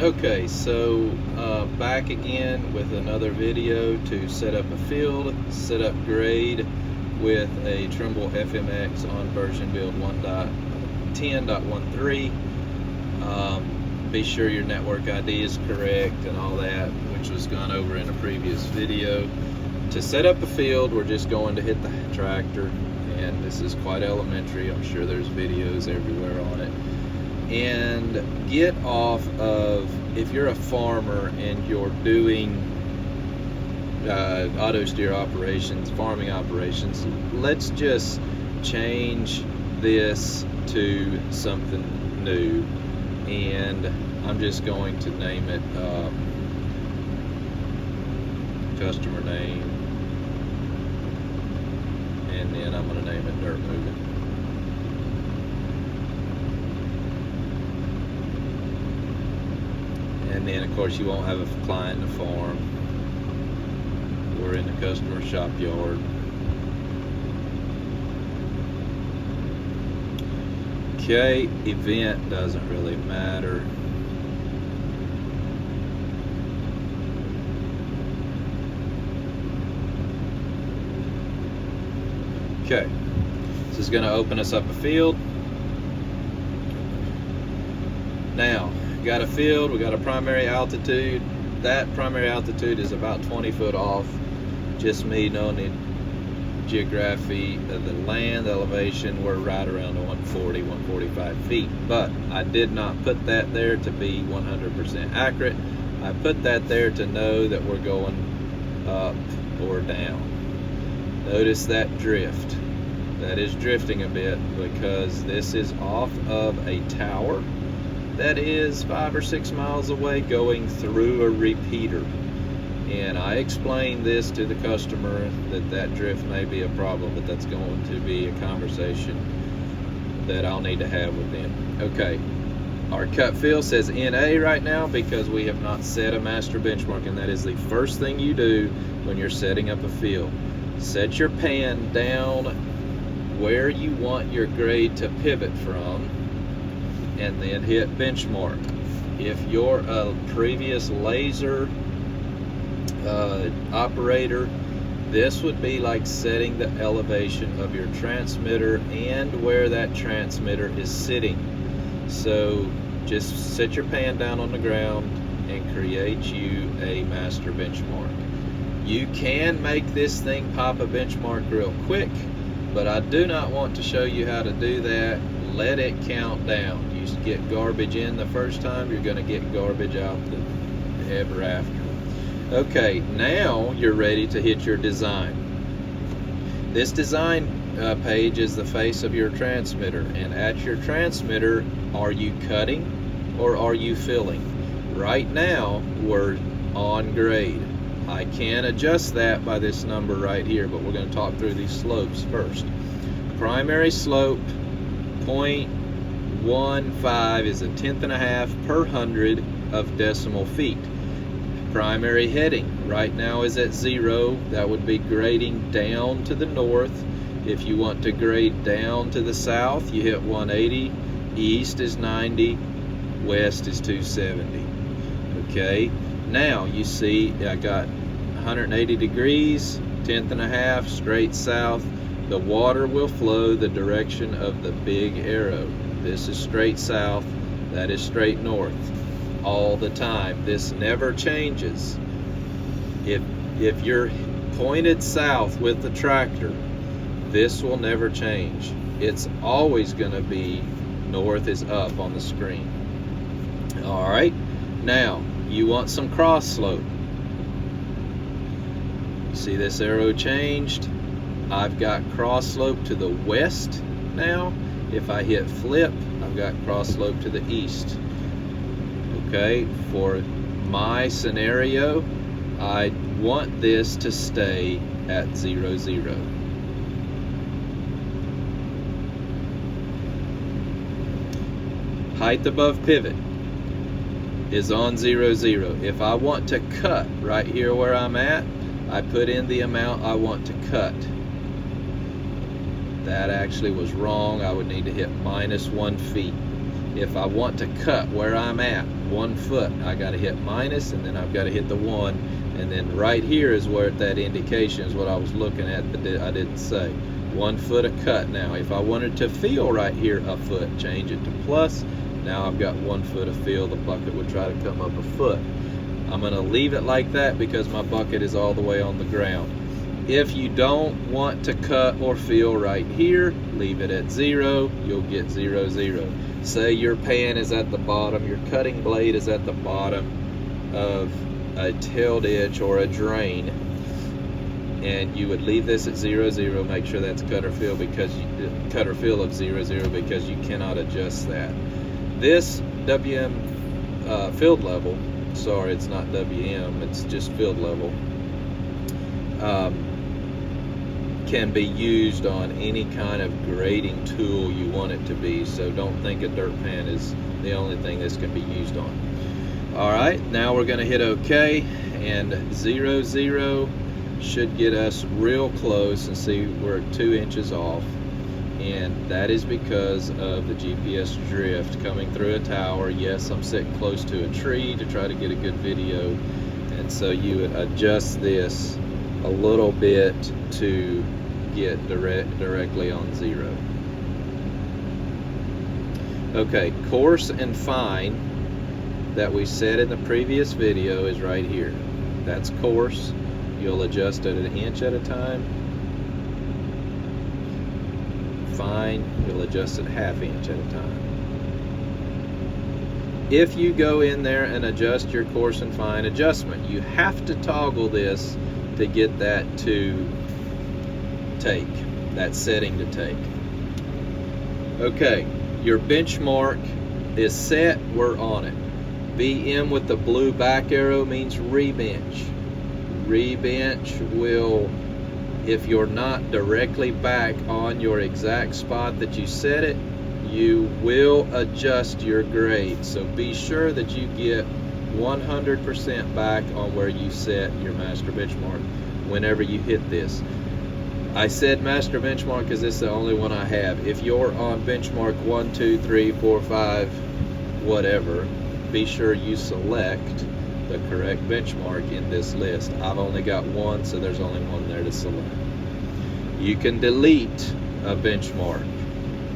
Okay, so back again with another video to set up a field, set up grade with a Trimble FMX on version build 1.10.13. Be sure your network ID is correct and all that, which was gone over in a previous video. To set up a field, we're just going to hit the tractor, and this is quite elementary. I'm sure there's videos everywhere on it. And get off of, if you're a farmer and you're doing auto steer operations, farming operations, let's just change this to something new, and I'm just going to name it customer name, and then I'm going to name it dirt moving. And then, of course, you won't have a client in the farm. We're in the customer shop yard. Okay, event doesn't really matter. Okay, this is going to open us up a field. Now, got a field, we got a primary altitude. That primary altitude is about 20 foot off. Just me knowing the geography of the land elevation, we're right around the 140, 145 feet. But I did not put that there to be 100% accurate. I put that there to know that we're going up or down. Notice that drift. That is drifting a bit because this is off of a tower that is 5 or 6 miles away going through a repeater. And I explained this to the customer that drift may be a problem, but that's going to be a conversation that I'll need to have with them. Okay, our cut field says NA right now because we have not set a master benchmark, and that is the first thing you do when you're setting up a field. Set your pan down where you want your grade to pivot from, and then hit benchmark. If you're a previous laser operator, this would be like setting the elevation of your transmitter and where that transmitter is sitting. So just set your pan down on the ground and create you a master benchmark. You can make this thing pop a benchmark real quick, but I do not want to show you how to do that. Let it count down. You get garbage in the first time, you're going to get garbage out the ever after. Okay, now you're ready to hit your design. This design page is the face of your transmitter, and at your transmitter, are you cutting or are you filling? Right now, we're on grade. I can adjust that by this number right here, but we're going to talk through these slopes first. Primary slope 0.15 is a 1/10.5 per 100 of decimal feet. Primary heading right now is at 0. That would be grading down to the north. If you want to grade down to the south, you hit 180. East is 90. West is 270. Okay, now you see I got 180 degrees, 1/10.5, straight south. The water will flow the direction of the big arrow. This is straight south, that is straight north. All the time. This never changes. If you're pointed south with the tractor, this will never change. It's always going to be north is up on the screen. All right, now you want some cross slope. See this arrow changed? I've got cross slope to the west now. If I hit flip, I've got cross slope to the east. Okay, for my scenario, I want this to stay at 0, 0. Height above pivot is on 0, 0. If I want to cut right here where I'm at, I put in the amount I want to cut. That actually was wrong. I would need to hit -1 feet. if I want to cut where I'm at 1 foot, I got to hit minus, and then I've got to hit the 1, and then right here is where that indication is what I was looking at, but I didn't say. 1 foot of cut. Now if I wanted to fill right here a foot, change it to plus. Now I've got 1 foot of fill. The bucket would try to come up a foot. I'm going to leave it like that because my bucket is all the way on the ground. If you don't want to cut or fill right here, leave it at 0. You'll get 0, 0. Say your pan is at the bottom, your cutting blade is at the bottom of a tail ditch or a drain, and you would leave this at 0, 0. Make sure that's cut or fill of 0, 0, because you cannot adjust that. This WM field level, sorry, it's not WM, it's just field level, can be used on any kind of grading tool you want it to be, so don't think a dirt pan is the only thing this can be used on. Alright, now we're going to hit OK, and 0, 0 should get us real close, and see we're 2 inches off, and that is because of the GPS drift coming through a tower. Yes, I'm sitting close to a tree to try to get a good video, and so you would adjust this a little bit to get directly on 0. Okay, coarse and fine that we said in the previous video is right here. That's coarse. You'll adjust it 1 inch at a time. Fine, you'll adjust it 1/2 inch at a time. If you go in there and adjust your coarse and fine adjustment, you have to toggle this to get that to take, that setting to take. Okay, your benchmark is set, we're on it. BM with the blue back arrow means rebench. Rebench will, if you're not directly back on your exact spot that you set it, you will adjust your grade. So be sure that you get 100% back on where you set your master benchmark whenever you hit this. I said master benchmark because this is the only one I have. If you're on benchmark 1, 2, 3, 4, 5, whatever, be sure you select the correct benchmark in this list. I've only got one, so there's only one there to select. You can delete a benchmark.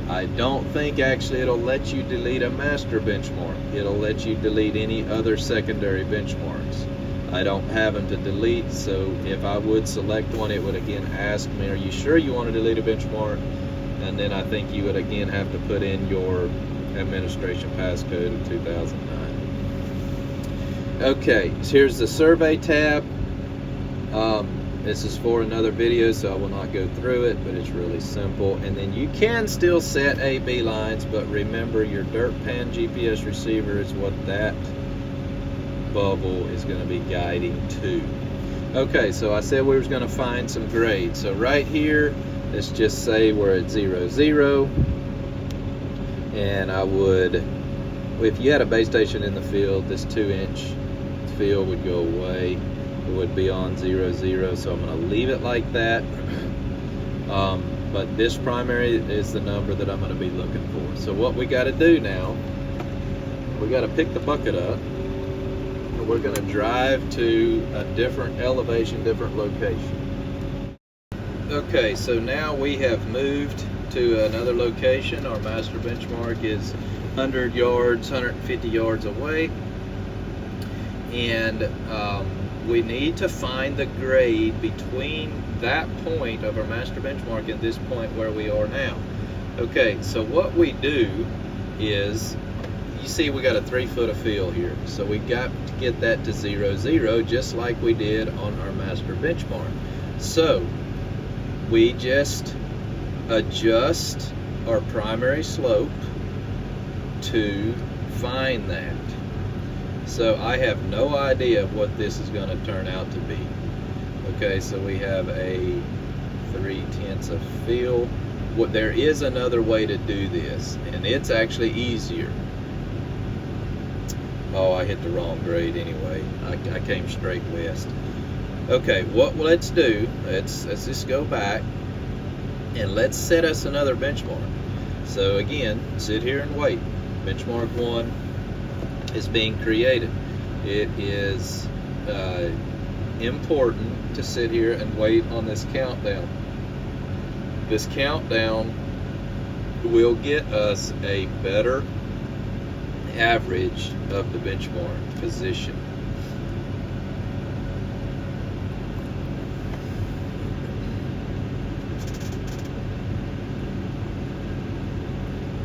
I don't think actually it'll let you delete a master benchmark. It'll let you delete any other secondary benchmarks. I don't have them to delete, so if I would select one, it would again ask me, are you sure you want to delete a benchmark? And then I think you would again have to put in your administration passcode of 2009. Okay, so here's the survey tab. This is for another video, so I will not go through it, but it's really simple. And then you can still set A/B lines, but remember your dirt pan GPS receiver is what that bubble is going to be guiding to. Okay, so I said we were going to find some grades. So right here, let's just say we're at 0, 0. And I would, if you had a base station in the field, this 2-inch field would go away. It would be on 0, 0, so I'm going to leave it like that. But this primary is the number that I'm going to be looking for. So what we got to do now, we got to pick the bucket up. And we're going to drive to a different elevation, different location. Okay, so now we have moved to another location. Our master benchmark is 100 yards, 150 yards away. And we need to find the grade between that point of our master benchmark and this point where we are now. Okay, so what we do is, you see we got a 3 foot of fill here. So we got to get that to 0, 0, just like we did on our master benchmark. So we just adjust our primary slope to find that. So I have no idea what this is going to turn out to be. Okay, so we have a 3/10 of fill. There is another way to do this, and it's actually easier. Oh, I hit the wrong grade anyway. I came straight west. Okay, what let's do, let's just go back and let's set us another benchmark. So again, sit here and wait. benchmark 1 is being created. It is important to sit here and wait on this countdown. This countdown will get us a better average of the benchmark position.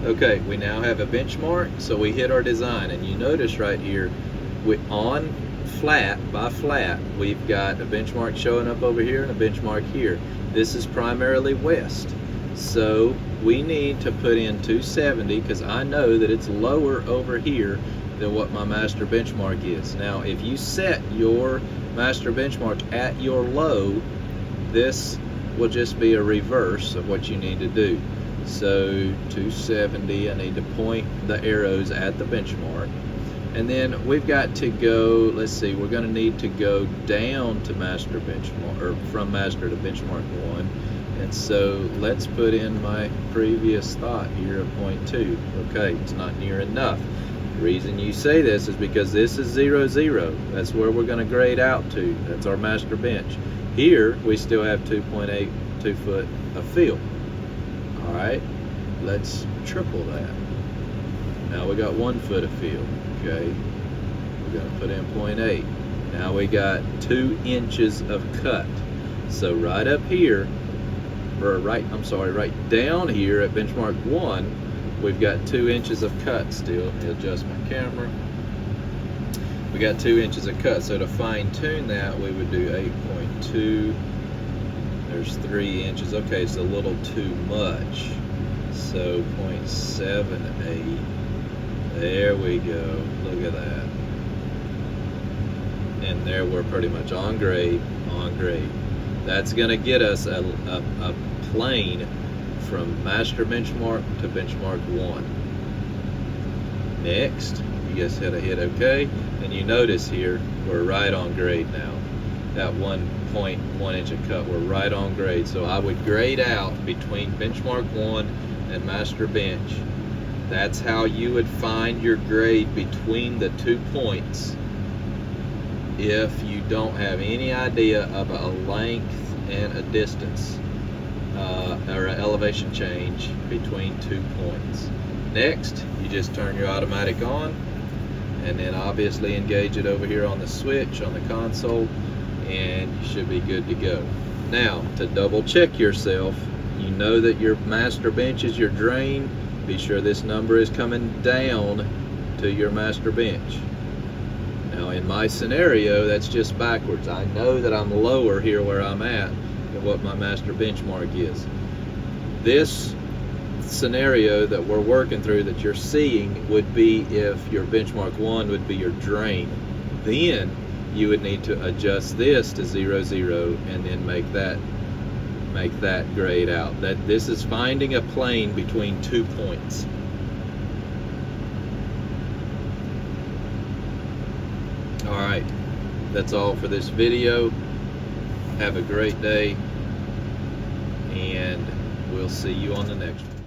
Okay, we now have a benchmark, so we hit our design, and you notice right here, on flat by flat, we've got a benchmark showing up over here and a benchmark here. This is primarily west, so we need to put in 270 because I know that it's lower over here than what my master benchmark is. Now, if you set your master benchmark at your low, this will just be a reverse of what you need to do. So 270, I need to point the arrows at the benchmark. And then we've got to go, let's see, we're going to need to go down to master benchmark, or from master to benchmark 1. And so let's put in my previous thought here of 0.2. Okay, it's not near enough. The reason you say this is because this is 0, 0. That's where we're going to grade out to. That's our master bench. Here, we still have 2.8, 2 foot of field. All right, let's triple that. Now we got 1 foot of field. Okay, we're going to put in 0.8. Now we got 2 inches of cut. So right up here, or right down here at benchmark 1, we've got 2 inches of cut still. Let me adjust my camera. We got 2 inches of cut. So to fine tune that, we would do 8.2. There's 3 inches. Okay, it's a little too much. So 0.78. There we go. Look at that. And there we're pretty much on grade, on grade. That's going to get us a plane from master benchmark to benchmark 1. Next, you just hit OK, and you notice here we're right on grade now. That 1.1 inch of cut, we're right on grade. So I would grade out between benchmark 1 and master bench. That's how you would find your grade between the 2 points if you don't have any idea of a length and a distance or an elevation change between 2 points. Next, you just turn your automatic on and then obviously engage it over here on the switch on the console, and you should be good to go. Now, to double check yourself, you know that your master bench is your drain. Be sure this number is coming down to your master bench. Now in my scenario, that's just backwards. I know that I'm lower here where I'm at than what my master benchmark is. This scenario that we're working through that you're seeing would be if your benchmark 1 would be your drain. Then you would need to adjust this to 0, 0 and then make that grade out. That this is finding a plane between 2 points. Alright, that's all for this video. Have a great day, and we'll see you on the next one.